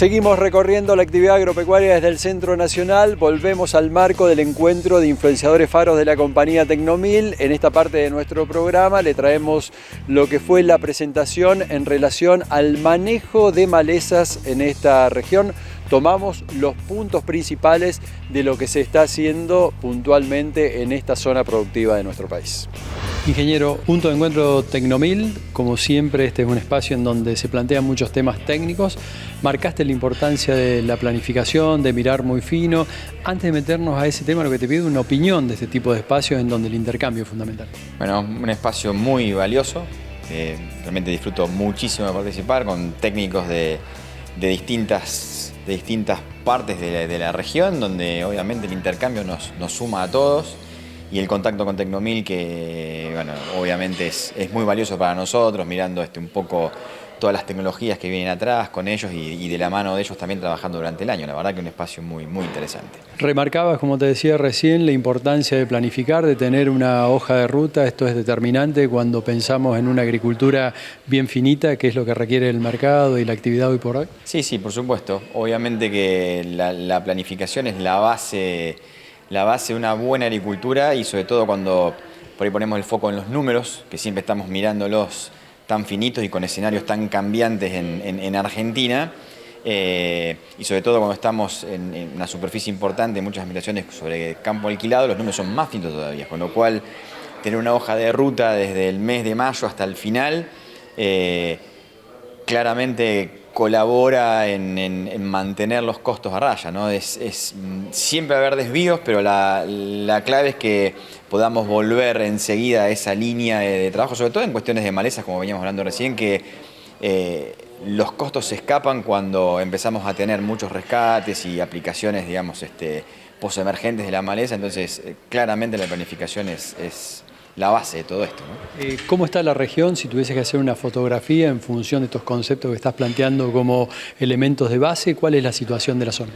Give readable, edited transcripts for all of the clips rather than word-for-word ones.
Seguimos recorriendo la actividad agropecuaria desde el Centro Nacional. Volvemos al marco del encuentro de influenciadores faros de la compañía Tecnomil. En esta parte de nuestro programa le traemos lo que fue la presentación en relación al manejo de malezas en esta región. Tomamos los puntos principales de lo que se está haciendo puntualmente en esta zona productiva de nuestro país. Ingeniero, punto de encuentro Tecnomil. Como siempre, este es un espacio en donde se plantean muchos temas técnicos. Marcaste la importancia de la planificación, de mirar muy fino. Antes de meternos a ese tema, lo que te pido es una opinión de este tipo de espacios en donde el intercambio es fundamental. Bueno, un espacio muy valioso. Realmente disfruto muchísimo de participar con técnicos de distintas partes de la región, donde obviamente el intercambio nos suma a todos. Y el contacto con Tecnomil, que bueno, obviamente es muy valioso para nosotros, mirando un poco todas las tecnologías que vienen atrás con ellos y de la mano de ellos también trabajando durante el año. La verdad que un espacio muy interesante. Remarcabas, como te decía recién, la importancia de planificar, de tener una hoja de ruta. Esto es determinante cuando pensamos en una agricultura bien finita, que es lo que requiere el mercado y la actividad hoy por hoy. Sí, por supuesto. Obviamente que la planificación es la base de una buena agricultura, y sobre todo cuando por ahí ponemos el foco en los números, que siempre estamos mirándolos tan finitos y con escenarios tan cambiantes en Argentina, y sobre todo cuando estamos en una superficie importante, muchas migraciones sobre campo alquilado, los números son más finitos todavía, con lo cual tener una hoja de ruta desde el mes de mayo hasta el final claramente colabora en mantener los costos a raya, ¿no? Siempre haber desvíos, pero la clave es que podamos volver enseguida a esa línea de trabajo, sobre todo en cuestiones de malezas, como veníamos hablando recién, que los costos se escapan cuando empezamos a tener muchos rescates y aplicaciones, digamos, posemergentes de la maleza. Entonces, claramente la planificación es la base de todo esto, ¿no? ¿Cómo está la región si tuvieses que hacer una fotografía en función de estos conceptos que estás planteando como elementos de base? ¿Cuál es la situación de la zona?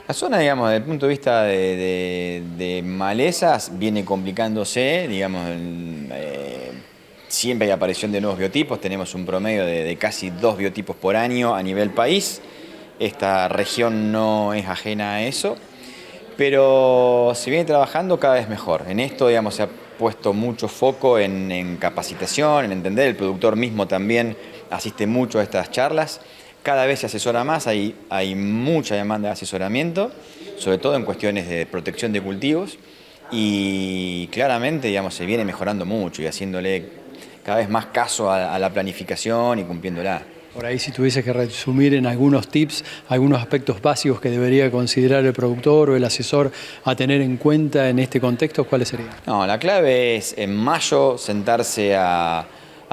La zona, digamos, desde el punto de vista de malezas, viene complicándose, digamos, siempre hay aparición de nuevos biotipos. Tenemos un promedio de casi 2 biotipos por año a nivel país. Esta región no es ajena a eso, pero se viene trabajando cada vez mejor. En esto, digamos, se ha puesto mucho foco en capacitación, en entender. El productor mismo también asiste mucho a estas charlas. Cada vez se asesora más, hay mucha demanda de asesoramiento, sobre todo en cuestiones de protección de cultivos, y claramente, digamos, se viene mejorando mucho y haciéndole cada vez más caso a la planificación y cumpliéndola. Por ahí, si tuviese que resumir en algunos tips, algunos aspectos básicos que debería considerar el productor o el asesor a tener en cuenta en este contexto, ¿cuáles serían? No, la clave es en mayo sentarse a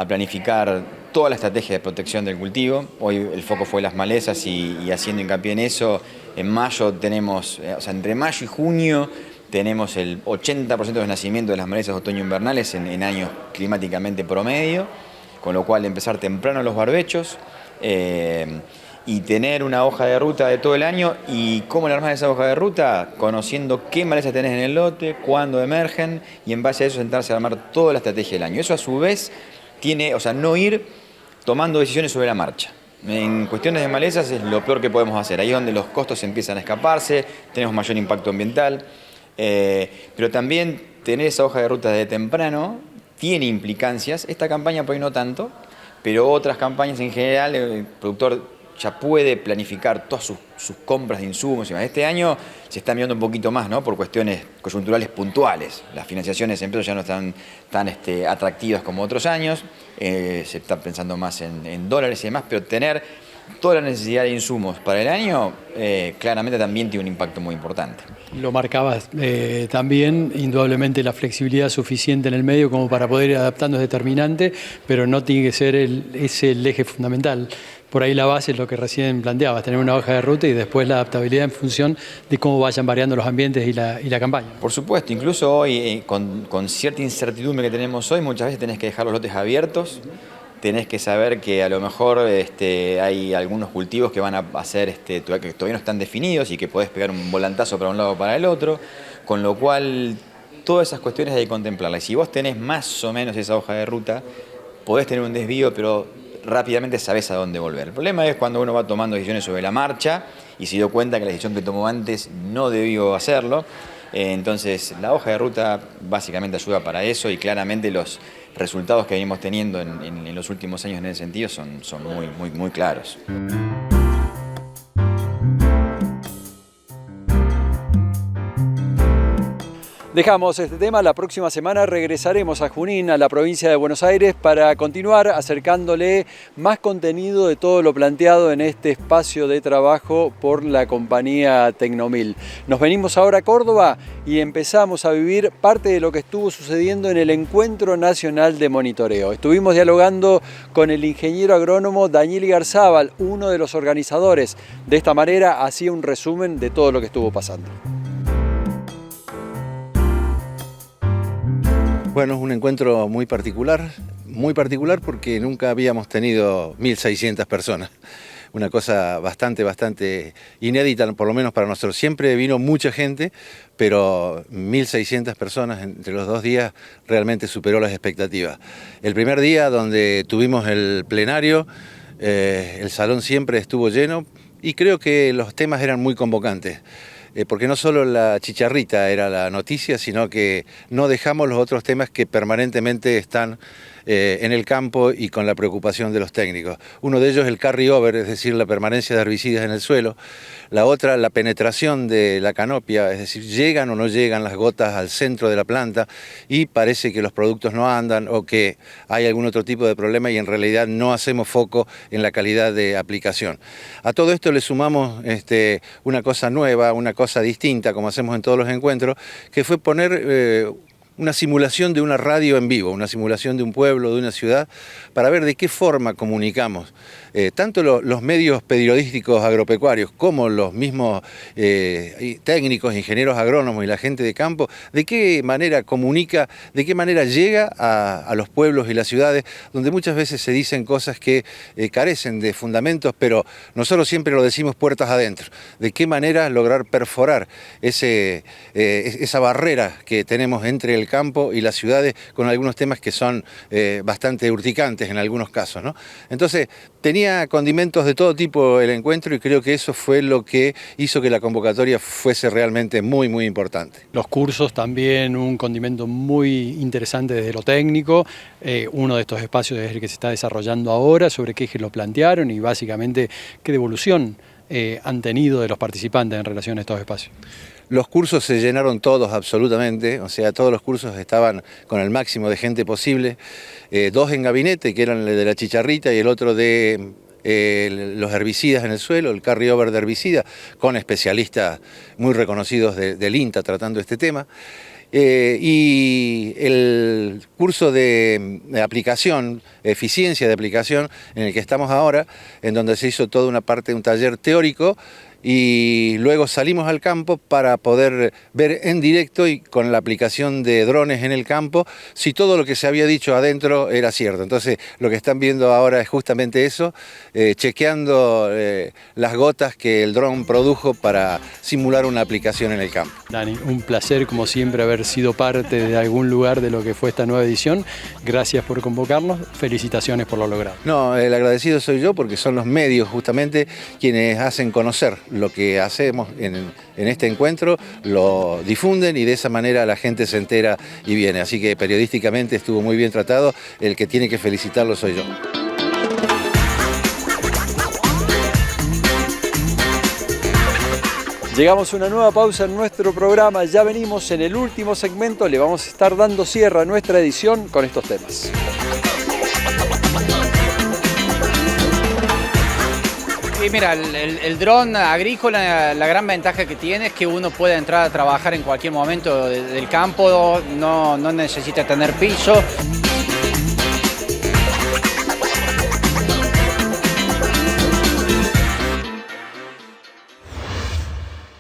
planificar toda la estrategia de protección del cultivo. Hoy el foco fue las malezas y haciendo hincapié en eso, en mayo tenemos, entre mayo y junio tenemos el 80% de los nacimientos de las malezas otoño-invernales en años climáticamente promedio, con lo cual empezar temprano los barbechos y tener una hoja de ruta de todo el año. ¿Y cómo le armás esa hoja de ruta? Conociendo qué malezas tenés en el lote, cuándo emergen, y en base a eso sentarse a armar toda la estrategia del año. Eso a su vez tiene, no ir tomando decisiones sobre la marcha. En cuestiones de malezas es lo peor que podemos hacer. Ahí es donde los costos empiezan a escaparse, tenemos mayor impacto ambiental, pero también tener esa hoja de ruta desde temprano tiene implicancias. Esta campaña por ahí no tanto, pero otras campañas en general, el productor ya puede planificar todas sus compras de insumos. Este año se está mirando un poquito más, ¿no? Por cuestiones coyunturales puntuales. Las financiaciones en pesos ya no están tan atractivas como otros años. Se está pensando más en dólares y demás, pero tener toda la necesidad de insumos para el año claramente también tiene un impacto muy importante. Lo marcabas también, indudablemente la flexibilidad suficiente en el medio como para poder ir adaptando es determinante, pero no tiene que ser ese el eje fundamental. Por ahí la base es lo que recién planteabas, tener una hoja de ruta y después la adaptabilidad en función de cómo vayan variando los ambientes y la campaña. Por supuesto, incluso hoy con cierta incertidumbre que tenemos hoy, muchas veces tenés que dejar los lotes abiertos. Tenés que saber que a lo mejor hay algunos cultivos que van a ser, que todavía no están definidos y que podés pegar un volantazo para un lado o para el otro, con lo cual todas esas cuestiones hay que contemplarlas. Y si vos tenés más o menos esa hoja de ruta, podés tener un desvío, pero rápidamente sabes a dónde volver. El problema es cuando uno va tomando decisiones sobre la marcha y se dio cuenta que la decisión que tomó antes no debió hacerlo. Entonces la hoja de ruta básicamente ayuda para eso y claramente los resultados que venimos teniendo en los últimos años en ese sentido son muy claros. Dejamos este tema, la próxima semana regresaremos a Junín, a la provincia de Buenos Aires, para continuar acercándole más contenido de todo lo planteado en este espacio de trabajo por la compañía Tecnomil. Nos venimos ahora a Córdoba y empezamos a vivir parte de lo que estuvo sucediendo en el Encuentro Nacional de Monitoreo. Estuvimos dialogando con el ingeniero agrónomo Daniel Igarzábal, uno de los organizadores. De esta manera hacía un resumen de todo lo que estuvo pasando. Bueno, es un encuentro muy particular porque nunca habíamos tenido 1.600 personas. Una cosa bastante inédita, por lo menos para nosotros. Siempre vino mucha gente, pero 1.600 personas entre los 2 días realmente superó las expectativas. El primer día, donde tuvimos el plenario, el salón siempre estuvo lleno y creo que los temas eran muy convocantes. Porque no solo la chicharrita era la noticia, sino que no dejamos los otros temas que permanentemente están en el campo y con la preocupación de los técnicos. Uno de ellos es el carry over, es decir, la permanencia de herbicidas en el suelo. La otra, la penetración de la canopia, es decir, llegan o no llegan las gotas al centro de la planta y parece que los productos no andan o que hay algún otro tipo de problema y en realidad no hacemos foco en la calidad de aplicación. A todo esto le sumamos una cosa nueva, una cosa distinta, como hacemos en todos los encuentros, que fue poner una simulación de una radio en vivo, una simulación de un pueblo, de una ciudad, para ver de qué forma comunicamos. Tanto los medios periodísticos agropecuarios como los mismos técnicos, ingenieros agrónomos y la gente de campo, de qué manera comunica, de qué manera llega a los pueblos y las ciudades, donde muchas veces se dicen cosas que carecen de fundamentos, pero nosotros siempre lo decimos puertas adentro. De qué manera lograr perforar esa barrera que tenemos entre el campo y las ciudades con algunos temas que son bastante urticantes en algunos casos, ¿no? Entonces, tenía condimentos de todo tipo el encuentro y creo que eso fue lo que hizo que la convocatoria fuese realmente muy importante. Los cursos también un condimento muy interesante desde lo técnico. Uno de estos espacios es el que se está desarrollando ahora, sobre qué ejes lo plantearon y básicamente qué devolución han tenido de los participantes en relación a estos espacios. Los cursos se llenaron todos absolutamente, o sea, todos los cursos estaban con el máximo de gente posible. 2 en gabinete, que eran el de la chicharrita y el otro de los herbicidas en el suelo, el carry over de herbicida, con especialistas muy reconocidos del INTA tratando este tema. Y el curso de aplicación, eficiencia de aplicación, en el que estamos ahora, en donde se hizo toda una parte de un taller teórico y luego salimos al campo para poder ver en directo y con la aplicación de drones en el campo si todo lo que se había dicho adentro era cierto. Entonces lo que están viendo ahora es justamente eso, chequeando las gotas que el dron produjo para simular una aplicación en el campo. Dani, un placer como siempre haber sido parte de algún lugar de lo que fue esta nueva edición. Gracias por convocarnos, felicitaciones por lo logrado. No, el agradecido soy yo porque son los medios justamente quienes hacen conocer lo que hacemos en este encuentro, lo difunden y de esa manera la gente se entera y viene. Así que periodísticamente estuvo muy bien tratado, el que tiene que felicitarlo soy yo. Llegamos a una nueva pausa en nuestro programa, ya venimos en el último segmento, le vamos a estar dando cierre a nuestra edición con estos temas. Y mira, el dron agrícola, la gran ventaja que tiene es que uno puede entrar a trabajar en cualquier momento del campo, no necesita tener piso.